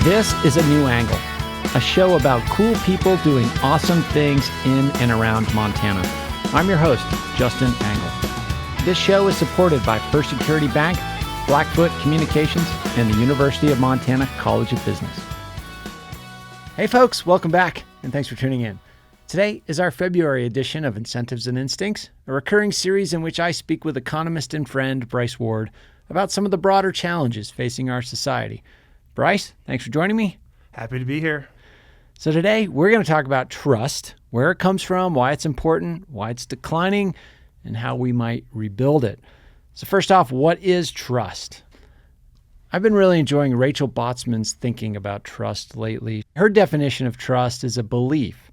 This is A New Angle, a show about cool people doing awesome things in and around Montana. I'm your host, Justin Angle. This show is supported by First Security Bank, Blackfoot Communications, and the University of Montana College of Business. Hey folks, welcome back, and thanks for tuning in. Today is our February edition of Incentives and Instincts, a recurring series in which I speak with economist and friend Bryce Ward about some of the broader challenges facing our society. Bryce, thanks for joining me. Happy to be here. So today we're going to talk about trust, where it comes from, why it's important, why it's declining, and how we might rebuild it. So first off, what is trust? I've been really enjoying Rachel Botsman's thinking about trust lately. Her definition of trust is a belief.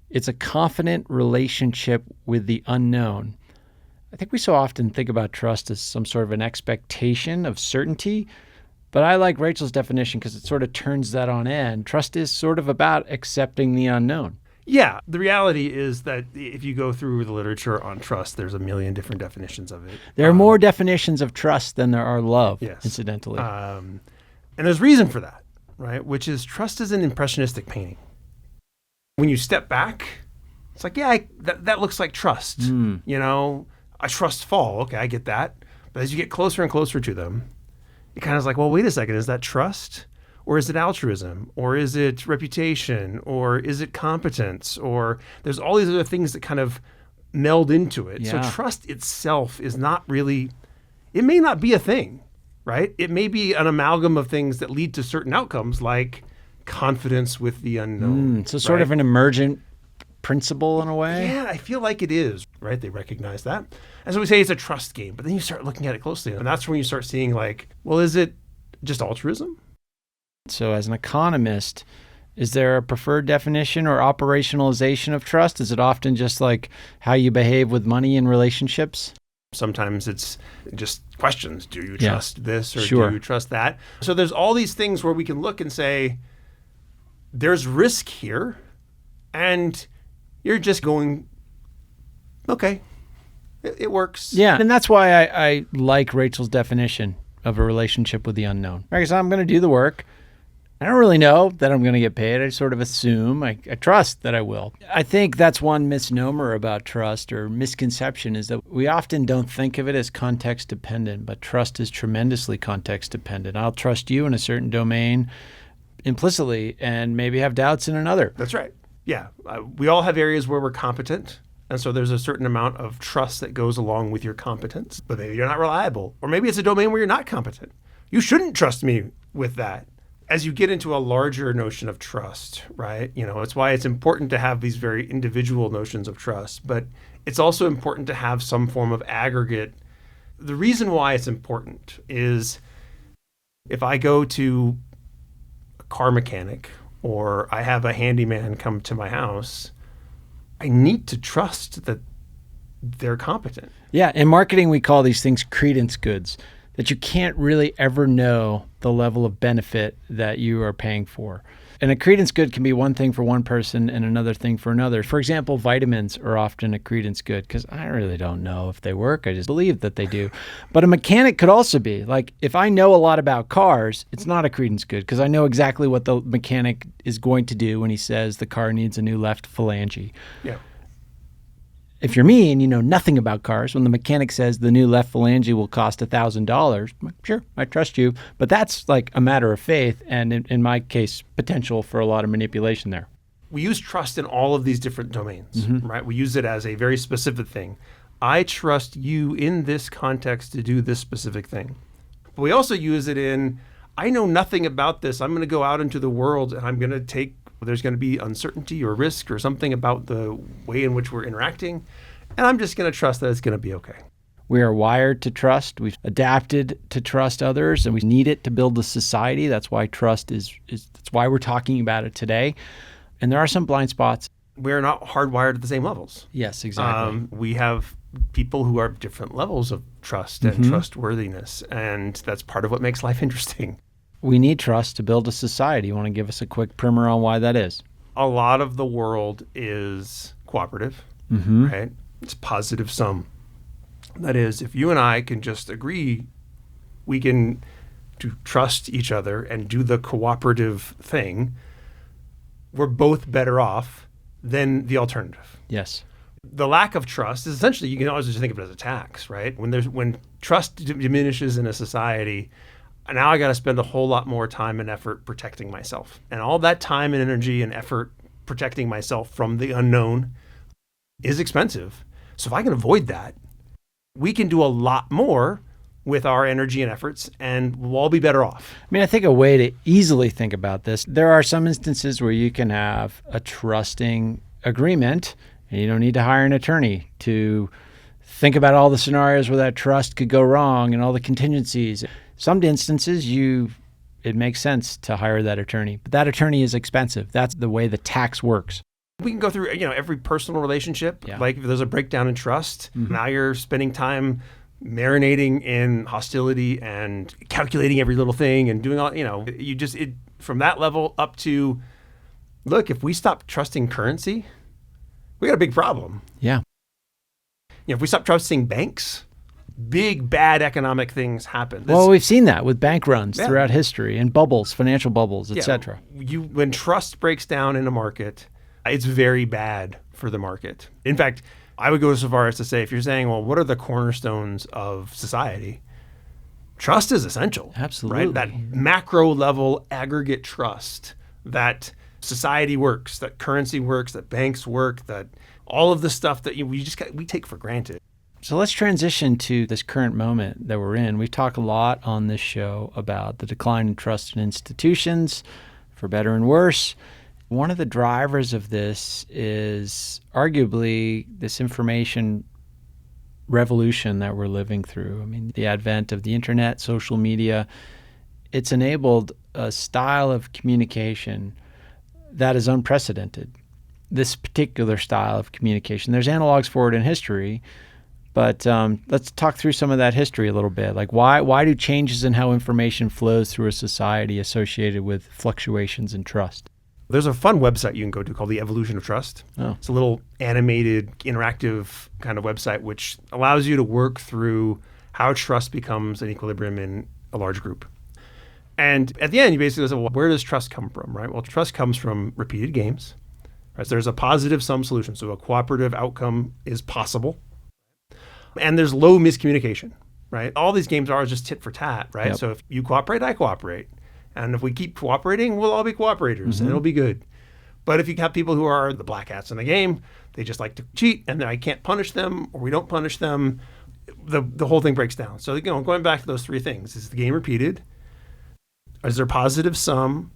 It's a confident relationship with the unknown. I think we so often think about trust as some sort of an expectation of certainty, but I like Rachel's definition because it sort of turns that on end. Trust is sort of about accepting the unknown. Yeah, the reality is that if you go through the literature on trust, there's a million different definitions of it. There are more definitions of trust than there are love, yes. Incidentally. And there's reason for that, right? Which is trust is an impressionistic painting. When you step back, it's like, yeah, that looks like trust. You know, I trust fall. Okay, I get that. But as you get closer and closer to them, it kind of is like, well, wait a second. Is that trust? Or is it altruism? Or is it reputation? Or is it competence? Or there's all these other things that kind of meld into it. Yeah. So trust itself is not really, it may not be a thing, right? It may be an amalgam of things that lead to certain outcomes like confidence with the unknown. So sort of an emergent principle in a way? Yeah, I feel like it is, right? They recognize that. And so we say it's a trust game, but then you start looking at it closely. And that's when you start seeing like, well, is it just altruism? So as an economist, is there a preferred definition or operationalization of trust? Is it often just like how you behave with money in relationships? Sometimes it's just questions. Do you Yeah. trust this or Sure. do you trust that? So there's all these things where we can look and say, there's risk here, and you're just going, okay, it works. Yeah, and that's why I like Rachel's definition of a relationship with the unknown. Right, so I'm going to do the work. I don't really know that I'm going to get paid. I sort of assume, I trust that I will. I think that's one misnomer about trust or misconception is that we often don't think of it as context dependent, but trust is tremendously context dependent. I'll trust you in a certain domain implicitly and maybe have doubts in another. That's right. Yeah. We all have areas where we're competent. And so there's a certain amount of trust that goes along with your competence. But maybe you're not reliable. Or maybe it's a domain where you're not competent. You shouldn't trust me with that. As you get into a larger notion of trust, right? You know, it's why it's important to have these very individual notions of trust. But it's also important to have some form of aggregate. The reason why it's important is if I go to car mechanic or I have a handyman come to my house, I need to trust that they're competent. Yeah, in marketing we call these things credence goods, that you can't really ever know the level of benefit that you are paying for. And a credence good can be one thing for one person and another thing for another. For example, vitamins are often a credence good because I really don't know if they work. I just believe that they do. But a mechanic could also be. Like if I know a lot about cars, it's not a credence good because I know exactly what the mechanic is going to do when he says the car needs a new left phalange. Yeah. If you're me and you know nothing about cars, when the mechanic says the new left phalange will cost $1,000, sure, I trust you. But that's like a matter of faith and in my case, potential for a lot of manipulation there. We use trust in all of these different domains, right? We use it as a very specific thing. I trust you in this context to do this specific thing. But we also use it in, I know nothing about this. I'm going to go out into the world and I'm going to take there's going to be uncertainty or risk or something about the way in which we're interacting. And I'm just going to trust that it's going to be okay. We are wired to trust. We've adapted to trust others and we need it to build a society. That's why trust that's why we're talking about it today. And there are some blind spots. We're not hardwired at the same levels. Yes, exactly. We have people who are different levels of trust and trustworthiness. And that's part of what makes life interesting. We need trust to build a society. You want to give us a quick primer on why that is? A lot of the world is cooperative, right? It's positive sum. That is, if you and I can just agree, we can to trust each other and do the cooperative thing, we're both better off than the alternative. Yes. The lack of trust is essentially, you can always just think of it as a tax, right? When trust diminishes in a society, now I got to spend a whole lot more time and effort protecting myself. And all that time and energy and effort protecting myself from the unknown is expensive. So if I can avoid that, we can do a lot more with our energy and efforts, and we'll all be better off. I mean, I think a way to easily think about this, there are some instances where you can have a trusting agreement and you don't need to hire an attorney to think about all the scenarios where that trust could go wrong and all the contingencies. Some instances, it makes sense to hire that attorney, but that attorney is expensive. That's the way the tax works. We can go through, every personal relationship. Yeah. Like if there's a breakdown in trust, now you're spending time marinating in hostility and calculating every little thing and doing all, from that level up to, look, if we stop trusting currency, we got a big problem. Yeah. If we stop trusting banks, big bad economic things happen. Well, we've seen that with bank runs throughout history and bubbles, financial bubbles, et cetera. When trust breaks down in a market, it's very bad for the market. In fact, I would go so far as to say, if you're saying, well, what are the cornerstones of society? Trust is essential. Absolutely. Right? That macro level aggregate trust that society works, that currency works, that banks work, that all of the stuff that we take for granted. So let's transition to this current moment that we're in. We've talked a lot on this show about the decline in trust in institutions, for better and worse. One of the drivers of this is arguably this information revolution that we're living through. I mean, the advent of the internet, social media, it's enabled a style of communication that is unprecedented. This particular style of communication, there's analogs for it in history, but let's talk through some of that history a little bit. Like why do changes in how information flows through a society associated with fluctuations in trust? There's a fun website you can go to called The Evolution of Trust. Oh. It's a little animated, interactive kind of website which allows you to work through how trust becomes an equilibrium in a large group. And at the end, you basically say, well, where does trust come from, right? Well, trust comes from repeated games. Right? So there's a positive sum solution. So a cooperative outcome is possible. And there's low miscommunication, right? All these games are just tit for tat, right? Yep. So if you cooperate, I cooperate. And if we keep cooperating, we'll all be cooperators and it'll be good. But if you have people who are the black hats in the game, they just like to cheat and then I can't punish them or we don't punish them, the whole thing breaks down. So, going back to those three things, is the game repeated? Is there positive sum?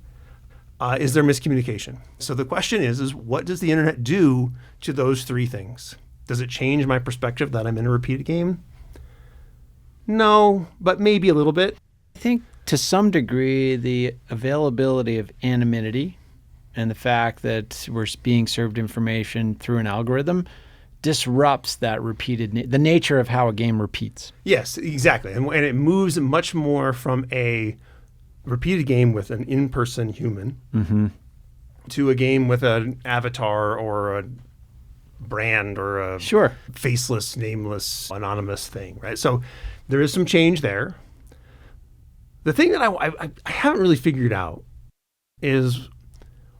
Is there miscommunication? So the question is what does the internet do to those three things? Does it change my perspective that I'm in a repeated game? No, but maybe a little bit. I think to some degree, the availability of anonymity and the fact that we're being served information through an algorithm disrupts that the nature of how a game repeats. Yes, exactly. And it moves much more from a repeated game with an in-person human to a game with an avatar or a brand or a faceless, nameless, anonymous thing, right? So there is some change there. The thing that I haven't really figured out is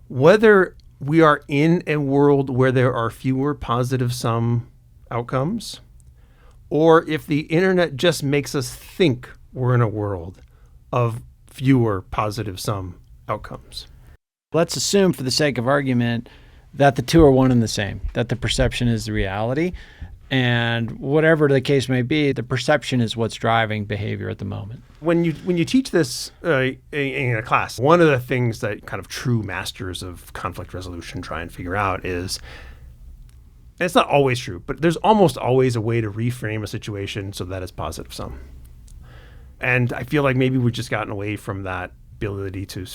whether we are in a world where there are fewer positive sum outcomes, or if the internet just makes us think we're in a world of fewer positive sum outcomes. Let's assume, for the sake of argument, that the two are one and the same, that the perception is the reality. And whatever the case may be, the perception is what's driving behavior at the moment. When you teach this in a class, one of the things that kind of true masters of conflict resolution try and figure out is, and it's not always true, but there's almost always a way to reframe a situation so that it's positive sum. And I feel like maybe we've just gotten away from that ability to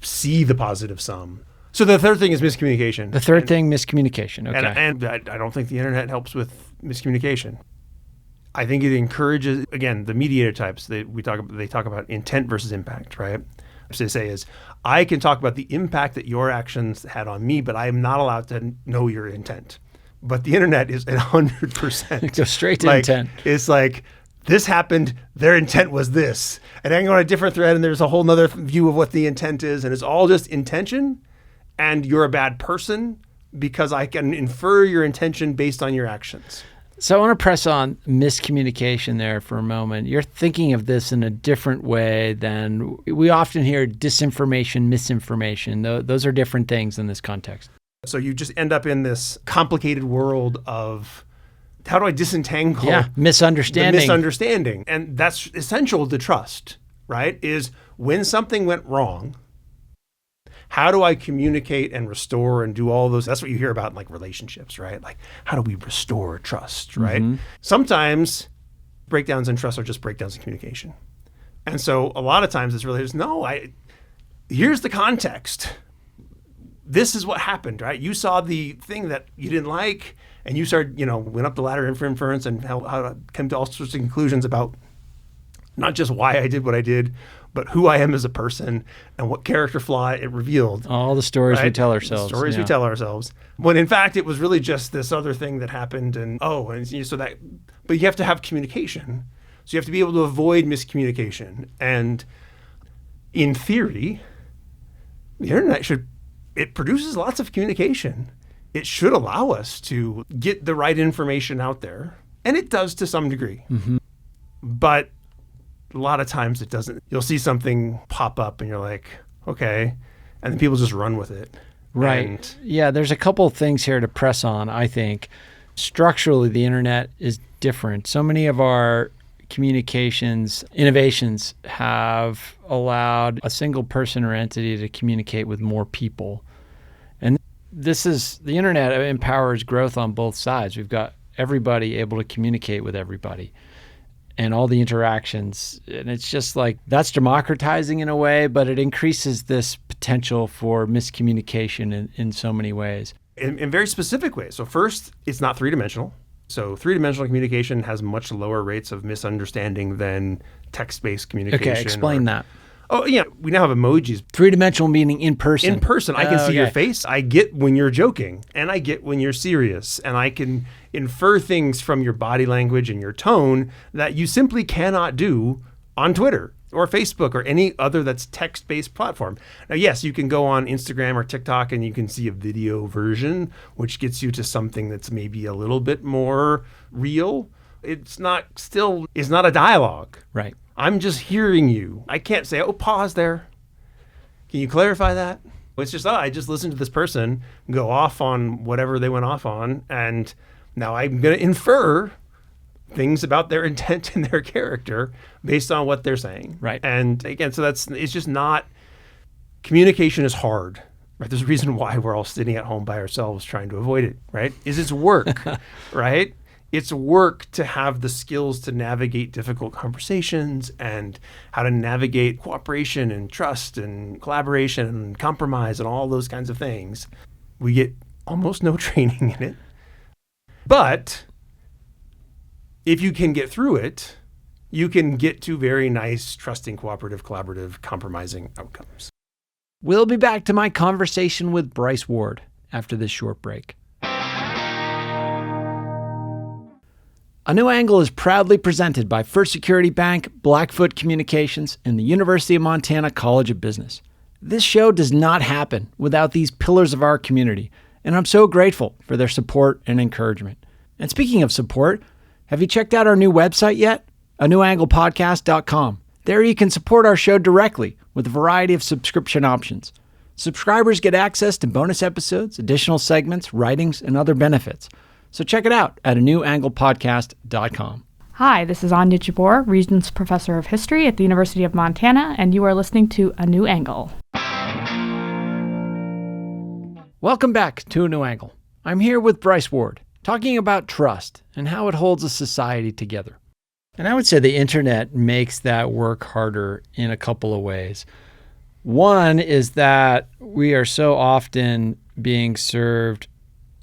see the positive sum. So the third thing is miscommunication. The third thing, miscommunication. Okay. And I don't think the internet helps with miscommunication. I think it encourages, again, the mediator types. They talk about intent versus impact, right? What they say is, I can talk about the impact that your actions had on me, but I am not allowed to know your intent. But the internet is at 100%. Go straight to intent. It's like, this happened, their intent was this. And I can go on a different thread and there's a whole nother view of what the intent is. And it's all just intention. And you're a bad person because I can infer your intention based on your actions. So I want to press on miscommunication there for a moment. You're thinking of this in a different way than we often hear disinformation, misinformation. Those are different things in this context. So you just end up in this complicated world of how do I disentangle misunderstanding. the misunderstanding? And that's essential to trust, right? Is when something went wrong, how do I communicate and restore and do all those? That's what you hear about in like relationships, right? Like, how do we restore trust, right? Sometimes breakdowns in trust are just breakdowns in communication. And so a lot of times it's really just, here's the context. This is what happened, right? You saw the thing that you didn't like and you started, went up the ladder in inference and how came to all sorts of conclusions about not just why I did what I did, but who I am as a person and what character flaw it revealed. All the stories we tell ourselves. The stories we tell ourselves. When in fact, it was really just this other thing that happened. But you have to have communication. So you have to be able to avoid miscommunication. And in theory, the internet it produces lots of communication. It should allow us to get the right information out there. And it does to some degree. But a lot of times it doesn't. You'll see something pop up and you're like, okay. And then people just run with it. Right. There's a couple of things here to press on, I think. Structurally, the internet is different. So many of our communications innovations have allowed a single person or entity to communicate with more people. And the internet empowers growth on both sides. We've got everybody able to communicate with everybody and all the interactions. And it's just like, that's democratizing in a way, but it increases this potential for miscommunication in so many ways. In very specific ways. So first, it's not three-dimensional. So three-dimensional communication has much lower rates of misunderstanding than text-based communication. Okay, explain that. Oh, yeah. We now have emojis. Three-dimensional meaning in person. In person. I can see your face. I get when you're joking, and I get when you're serious, and I can infer things from your body language and your tone that you simply cannot do on Twitter or Facebook or any other that's text-based platform. Now, yes, you can go on Instagram or TikTok and you can see a video version, which gets you to something that's maybe a little bit more real. It's not a dialogue. Right. I'm just hearing you. I can't say, pause there. Can you clarify that? It's just, I just listened to this person go off on whatever they went off on, and now I'm going to infer things about their intent and their character based on what they're saying. Right. And again, so it's just not, communication is hard, right? There's a reason why we're all sitting at home by ourselves trying to avoid it, right? It's work, right? It's work to have the skills to navigate difficult conversations and how to navigate cooperation and trust and collaboration and compromise and all those kinds of things. We get almost no training in it. But if you can get through it, you can get to very nice, trusting, cooperative, collaborative, compromising outcomes. We'll be back to my conversation with Bryce Ward after this short break. A New Angle is proudly presented by First Security Bank, Blackfoot Communications, and the University of Montana College of Business. This show does not happen without these pillars of our community, and I'm so grateful for their support and encouragement. And speaking of support, have you checked out our new website yet? anewanglepodcast.com. There you can support our show directly with a variety of subscription options. Subscribers get access to bonus episodes, additional segments, writings, and other benefits. So check it out at anewanglepodcast.com. Hi, this is Anya Jabor, Regents Professor of History at the University of Montana, and you are listening to A New Angle. Welcome back to A New Angle. I'm here with Bryce Ward, talking about trust and how it holds a society together. And I would say the internet makes that work harder in a couple of ways. One is that we are so often being served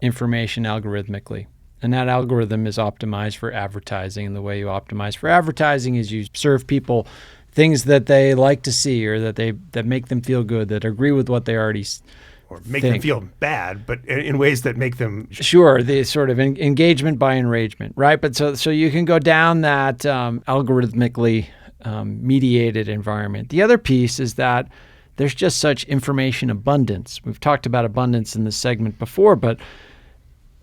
information algorithmically. And that algorithm is optimized for advertising. And the way you optimize for advertising is you serve people things that they like to see or that make them feel good, that agree with what they already or make them feel bad, but in ways that make them Sure, the sort of engagement by enragement, right? But so you can go down that algorithmically mediated environment. The other piece is that there's just such information abundance. We've talked about abundance in this segment before, but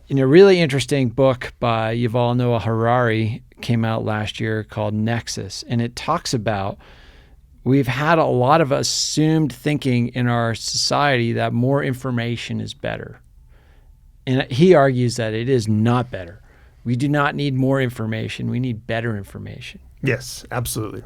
in a really interesting book by Yuval Noah Harari came out last year called Nexus, and it talks about we've had a lot of assumed thinking in our society that more information is better. And he argues that it is not better. We do not need more information. We need better information. Yes, absolutely.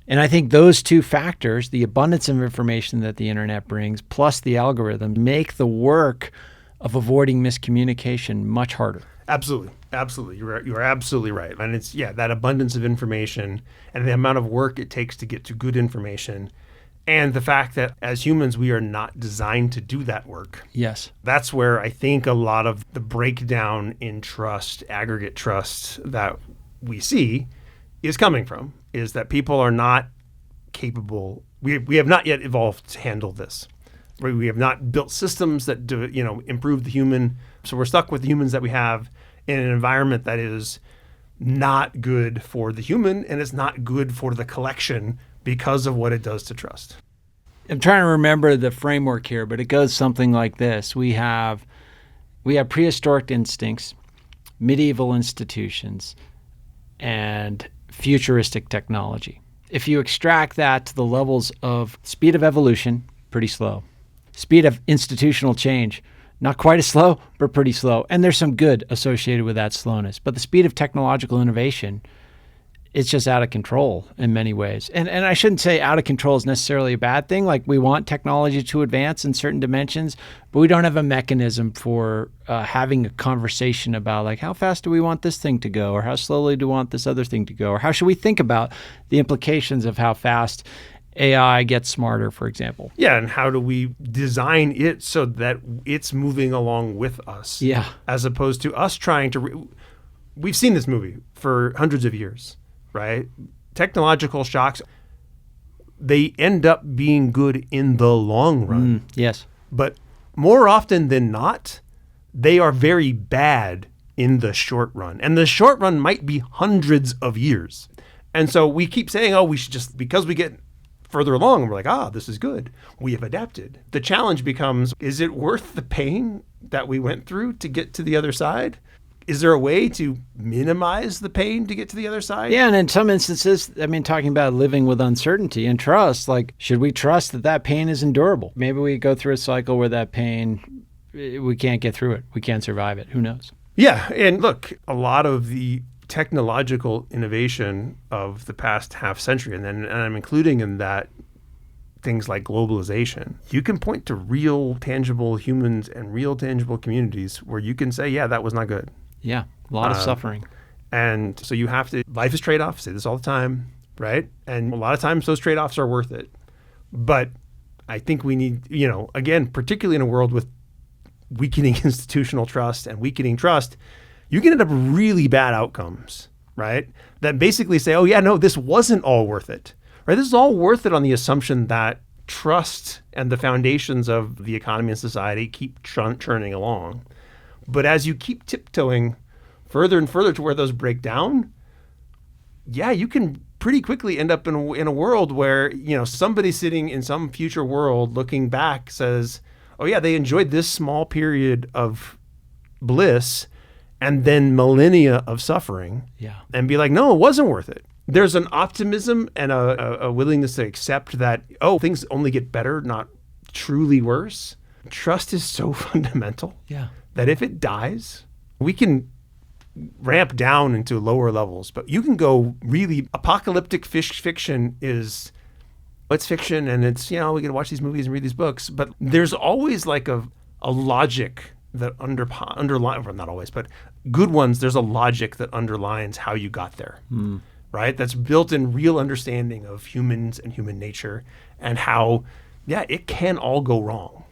And I think those two factors, the abundance of information that the internet brings, plus the algorithm, make the work of avoiding miscommunication much harder. Absolutely. Absolutely. You're absolutely right. And it's, that abundance of information and the amount of work it takes to get to good information, and the fact that as humans, we are not designed to do that work. Yes. That's where I think a lot of the breakdown in trust, aggregate trust that we see is coming from, is that people are not capable. We have not yet evolved to handle this. We have not built systems that improve the human. So we're stuck with the humans that we have in an environment that is not good for the human, and it's not good for the collection because of what it does to trust. I'm trying to remember the framework here, but it goes something like this. We have prehistoric instincts, medieval institutions, and futuristic technology. If you extract that to the levels of speed of evolution, pretty slow. Speed of institutional change, not quite as slow, but pretty slow. And there's some good associated with that slowness. But the speed of technological innovation, it's just out of control in many ways. And I shouldn't say out of control is necessarily a bad thing. Like, we want technology to advance in certain dimensions, but we don't have a mechanism for having a conversation about, like, how fast do we want this thing to go? Or how slowly do we want this other thing to go? Or how should we think about the implications of how fast AI gets smarter, for example? Yeah, and how do we design it so that it's moving along with us? Yeah. As opposed to us trying to... We've seen this movie for hundreds of years, right? Technological shocks, they end up being good in the long run. Yes. But more often than not, they are very bad in the short run. And the short run might be hundreds of years. And so we keep saying, we should just... Because we get further along and we're like, this is good. We have adapted. The challenge becomes, is it worth the pain that we went through to get to the other side? Is there a way to minimize the pain to get to the other side? Yeah, and in some instances, talking about living with uncertainty and trust, like, should we trust that that pain is endurable? Maybe we go through a cycle where that pain, we can't get through it. We can't survive it. Who knows? Yeah, and look, a lot of the technological innovation of the past half century, and I'm including in that things like globalization, you can point to real tangible humans and real tangible communities where you can say, that was not good. Yeah, a lot of suffering. And so you have to, life is trade-offs, say this all the time, right? And a lot of times those trade-offs are worth it. But I think we need, again, particularly in a world with weakening institutional trust and weakening trust, you can end up really bad outcomes, right? That basically say, this wasn't all worth it, right? This is all worth it on the assumption that trust and the foundations of the economy and society keep churning along. But as you keep tiptoeing further and further to where those break down, you can pretty quickly end up in a world where, somebody sitting in some future world looking back says, they enjoyed this small period of bliss and then millennia of suffering, and be like, no, it wasn't worth it. There's an optimism and a willingness to accept that, things only get better, not truly worse. Trust is so fundamental that if it dies, we can ramp down into lower levels, but you can go really apocalyptic fiction is, it's fiction and it's, we get to watch these movies and read these books, but there's always like a logic that underline, well, not always, but good ones, there's a logic that underlines how you got there, right? That's built in real understanding of humans and human nature and how, it can all go wrong.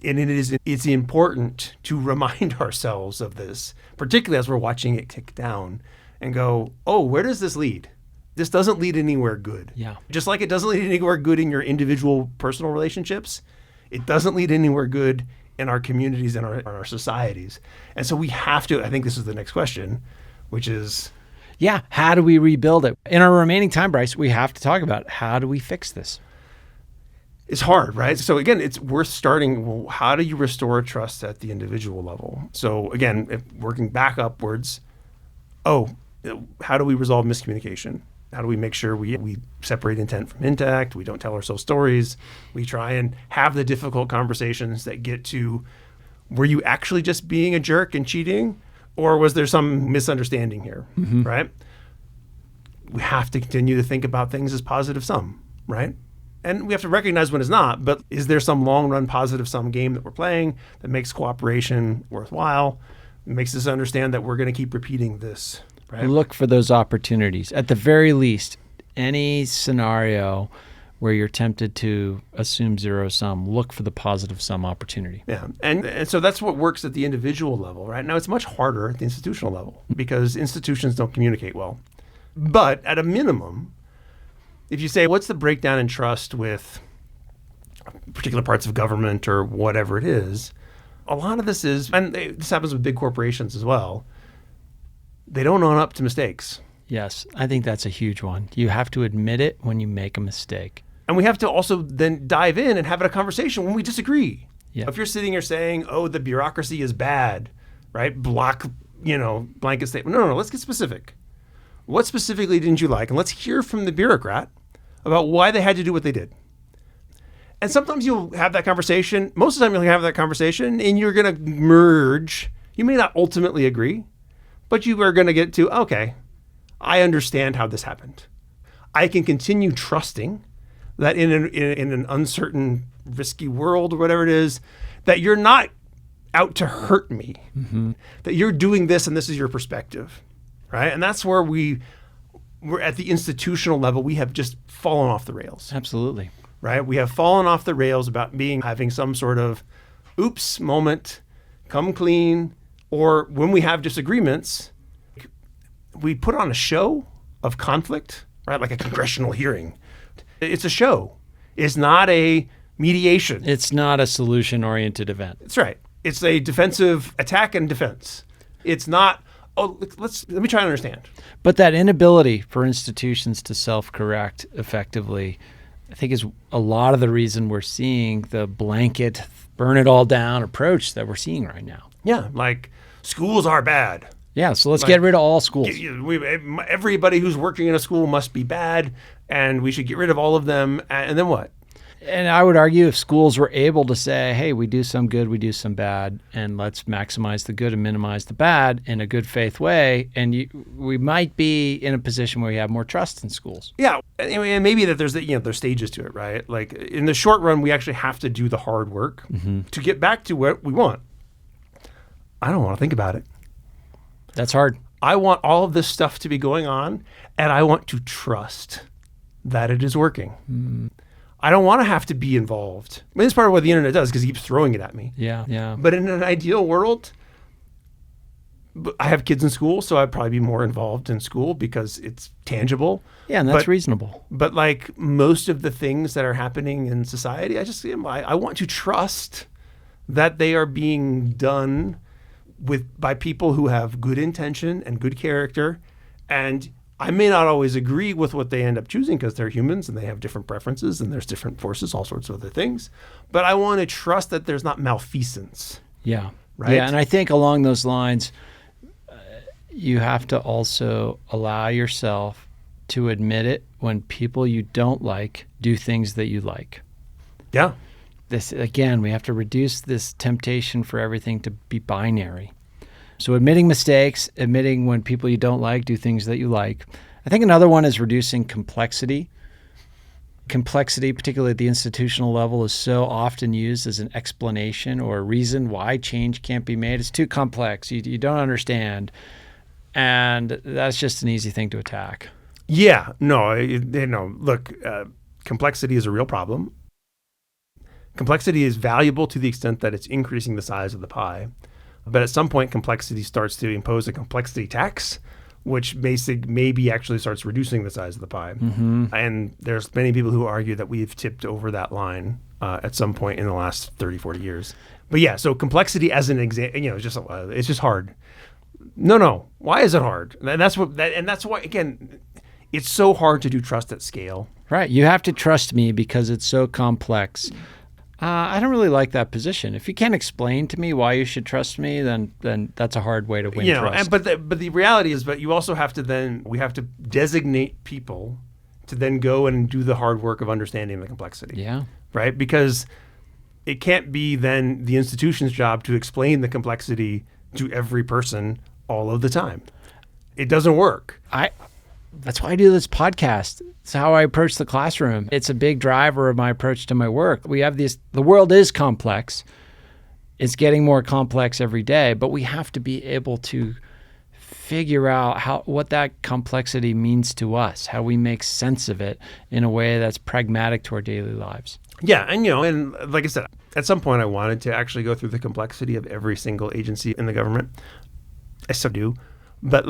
And it's important to remind ourselves of this, particularly as we're watching it tick down and go, where does this lead? This doesn't lead anywhere good. Yeah. Just like it doesn't lead anywhere good in your individual personal relationships, It doesn't lead anywhere good in our communities and our societies. And so we have to, I think this is the next question, which is, Yeah, how do we rebuild it? In our remaining time, Bryce, we have to talk about how do we fix this? it's hard, right? So again, it's worth starting. Well, how do you restore trust at the individual level? So again, if working back upwards, how do we resolve miscommunication? How do we make sure we separate intent from intellect? We don't tell ourselves stories. We try and have the difficult conversations that get to, were you actually just being a jerk and cheating? Or was there some misunderstanding here, right? We have to continue to think about things as positive sum, right? And we have to recognize when it's not, but is there some long-run positive sum game that we're playing that makes cooperation worthwhile, makes us understand that we're going to keep repeating this, right? Look for those opportunities. At the very least, any scenario where you're tempted to assume zero sum, look for the positive sum opportunity. Yeah, and so that's what works at the individual level, right? Now, it's much harder at the institutional level because institutions don't communicate well. But at a minimum, if you say, what's the breakdown in trust with particular parts of government or whatever it is, a lot of this is, and this happens with big corporations as well, they don't own up to mistakes. Yes, I think that's a huge one. You have to admit it when you make a mistake. And we have to also then dive in and have a conversation when we disagree. Yeah. If you're sitting here saying, oh, the bureaucracy is bad, right? Blanket statement. No, let's get specific. What specifically didn't you like? And let's hear from the bureaucrat about why they had to do what they did. And sometimes you'll have that conversation. Most of the time you'll have that conversation and you're going to merge. You may not ultimately agree, but you are going to get to, okay, I understand how this happened. I can continue trusting that in an uncertain, risky world or whatever it is, that you're not out to hurt me, that you're doing this and this is your perspective, right? And that's where we're at the institutional level, we have just fallen off the rails. Absolutely. Right? We have fallen off the rails about having some sort of oops moment, come clean, or when we have disagreements, we put on a show of conflict, right? Like a congressional hearing. It's a show. It's not a mediation. It's not a solution-oriented event. That's right. It's a defensive attack and defense. It's not, let me try to understand. But that inability for institutions to self-correct effectively, I think, is a lot of the reason we're seeing the blanket burn it all down approach that we're seeing right now. Yeah, like schools are bad. Yeah, so let's get rid of all schools. Everybody who's working in a school must be bad, and we should get rid of all of them. And then what? And I would argue if schools were able to say, hey, we do some good, we do some bad, and let's maximize the good and minimize the bad in a good faith way, and we might be in a position where we have more trust in schools. Yeah, and maybe that there's stages to it, right? Like in the short run, we actually have to do the hard work to get back to what we want. I don't want to think about it. That's hard. I want all of this stuff to be going on, and I want to trust that it is working. I don't want to have to be involved. I mean, that's part of what the internet does because it keeps throwing it at me. Yeah. But in an ideal world, I have kids in school, so I'd probably be more involved in school because it's tangible. Yeah, and that's reasonable. But like most of the things that are happening in society, I want to trust that they are being done by people who have good intention and good character. And I may not always agree with what they end up choosing because they're humans and they have different preferences and there's different forces, all sorts of other things. But I want to trust that there's not malfeasance. Yeah. Right? Yeah, and I think along those lines, you have to also allow yourself to admit it when people you don't like do things that you like. Yeah. This, again, we have to reduce this temptation for everything to be binary. So admitting mistakes, admitting when people you don't like do things that you like. I think another one is reducing complexity. Complexity, particularly at the institutional level, is so often used as an explanation or a reason why change can't be made. It's too complex. You don't understand. And that's just an easy thing to attack. Yeah. No, look, complexity is a real problem. Complexity is valuable to the extent that it's increasing the size of the pie. But at some point, complexity starts to impose a complexity tax, which maybe actually starts reducing the size of the pie. And there's many people who argue that we've tipped over that line at some point in the last 30, 40 years. But yeah, so complexity as an example, it's just hard. No. Why is it hard? And that's why, again, it's so hard to do trust at scale. Right. You have to trust me because it's so complex. I don't really like that position. If you can't explain to me why you should trust me, then that's a hard way to win trust. But the reality is, you also have to we have to designate people to then go and do the hard work of understanding the complexity. Yeah. Right? Because it can't be then the institution's job to explain the complexity to every person all of the time. It doesn't work. That's why I do this podcast. It's how I approach the classroom. It's a big driver of my approach to my work. The world is complex. It's getting more complex every day, but we have to be able to figure out what that complexity means to us, how we make sense of it in a way that's pragmatic to our daily lives. Yeah, and like I said, at some point I wanted to actually go through the complexity of every single agency in the government. I still do. But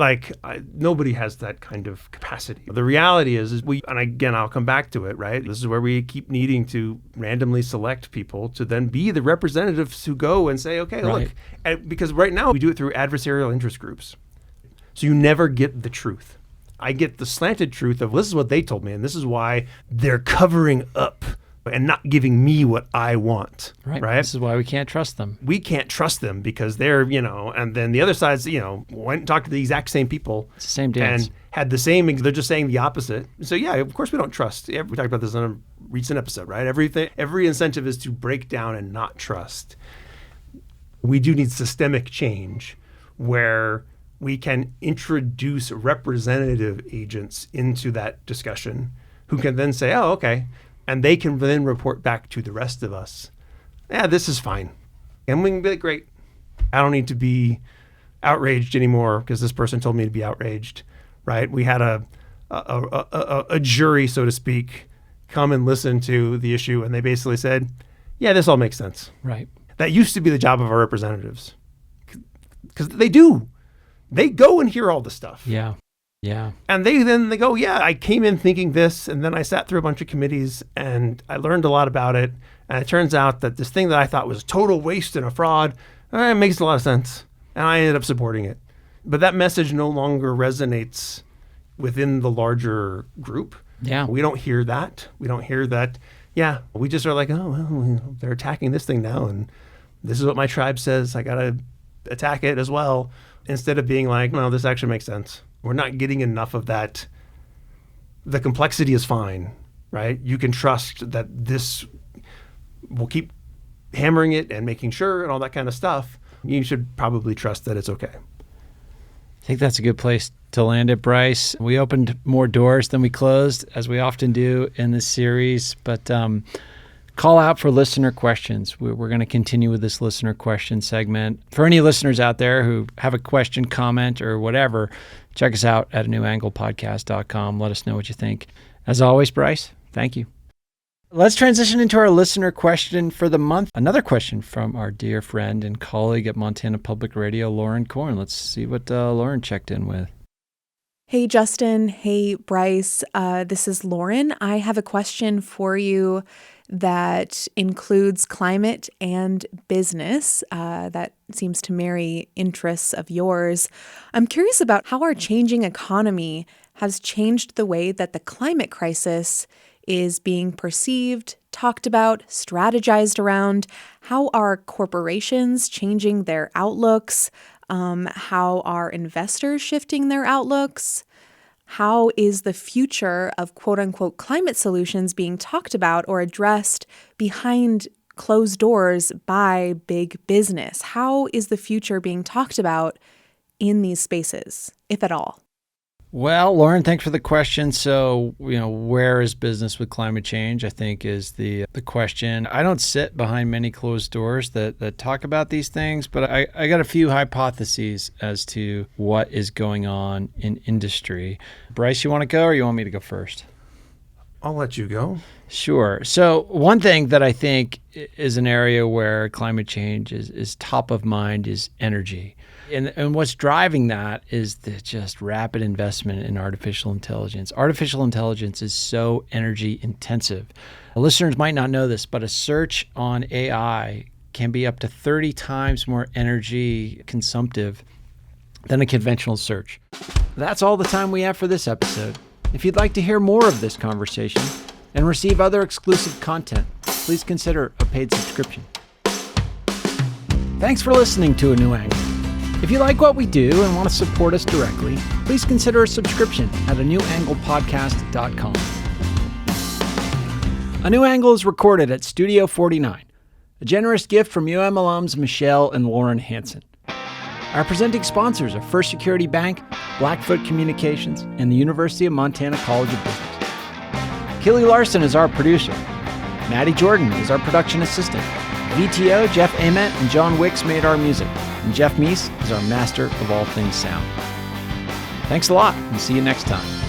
nobody has that kind of capacity. The reality is and again, I'll come back to it, right? This is where we keep needing to randomly select people to then be the representatives who go and say, okay, right. Look, because right now we do it through adversarial interest groups. So you never get the truth. I get the slanted truth of this is what they told me, and this is why they're covering up and not giving me what I want. Right. This is why we can't trust them. We can't trust them because they're, and then the other side's, went and talked to the exact same people. It's the same dance. And had the same, they're just saying the opposite. So yeah, of course we don't trust. We talked about this in a recent episode, right? Every incentive is to break down and not trust. We do need systemic change where we can introduce representative agents into that discussion who can then say, oh, okay. And they can then report back to the rest of us. Yeah, this is fine. And we can be like, great. I don't need to be outraged anymore because this person told me to be outraged, right? We had a jury, so to speak, come and listen to the issue. And they basically said, yeah, this all makes sense. Right. That used to be the job of our representatives because they do. They go and hear all the stuff. Yeah. Yeah. And they go, yeah, I came in thinking this, and then I sat through a bunch of committees, and I learned a lot about it. And it turns out that this thing that I thought was a total waste and a fraud, it makes a lot of sense. And I ended up supporting it. But that message no longer resonates within the larger group. Yeah. We don't hear that. We don't hear that. Yeah. We just are like, oh, well, they're attacking this thing now, and this is what my tribe says. I got to attack it as well. Instead of being like, no, this actually makes sense. We're not getting enough of that. The complexity is fine, right? You can trust that this will keep hammering it and making sure and all that kind of stuff. You should probably trust that it's okay. I think that's a good place to land it, Bryce. We opened more doors than we closed, as we often do in this series, but call out for listener questions. We're going to continue with this listener question segment. For any listeners out there who have a question, comment, or whatever, check us out at anewanglepodcast.com. Let us know what you think. As always, Bryce, thank you. Let's transition into our listener question for the month. Another question from our dear friend and colleague at Montana Public Radio, Lauren Korn. Let's see what Lauren checked in with. Hey, Justin. Hey, Bryce. This is Lauren. I have a question for you that includes climate and business. That seems to marry interests of yours. I'm curious about how our changing economy has changed the way that the climate crisis is being perceived, talked about, strategized around. How are corporations changing their outlooks? How are investors shifting their outlooks? How is the future of quote-unquote climate solutions being talked about or addressed behind closed doors by big business? How is the future being talked about in these spaces, if at all? Well, Lauren, thanks for the question. So, where is business with climate change, I think, is the question. I don't sit behind many closed doors that talk about these things, but I got a few hypotheses as to what is going on in industry. Bryce, you want to go or you want me to go first? I'll let you go. Sure. So one thing that I think is an area where climate change is top of mind is energy. And what's driving that is the just rapid investment in artificial intelligence. Artificial intelligence is so energy intensive. Listeners might not know this, but a search on AI can be up to 30 times more energy consumptive than a conventional search. That's all the time we have for this episode. If you'd like to hear more of this conversation and receive other exclusive content, please consider a paid subscription. Thanks for listening to A New Angle. If you like what we do and want to support us directly, please consider a subscription at anewanglepodcast.com. A New Angle is recorded at Studio 49, a generous gift from UM alums Michelle and Lauren Hansen. Our presenting sponsors are First Security Bank, Blackfoot Communications, and the University of Montana College of Business. Kelly Larson is our producer. Maddie Jordan is our production assistant. VTO, Jeff Ament, and John Wicks made our music. And Jeff Meese is our master of all things sound. Thanks a lot, and see you next time.